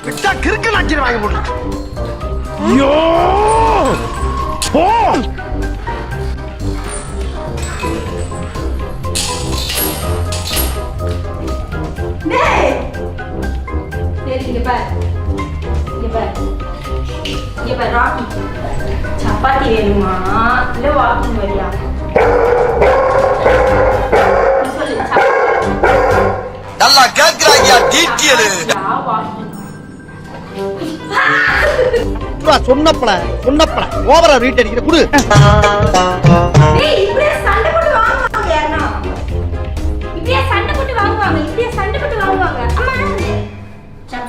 விட்டா கிறுக்கு நாச்சிரு வாங்கி போடு. ஐயோ போ. டேய் சரி இங்க பாரு. இங்க பாரு ராக்கி. சப்பாத்தி வேணுமா இல்ல வாக்கிங் வரியா? நீ சொல்லு. நல்லா கேக்குறாங்க டீட்டெயில். சொன்னப்பல ஓவரா ரீட் அடிக்கிற குடு. டேய் இப்படியே சண்டை போட்டு வாங்க யாரனா. இப்படியே சண்டை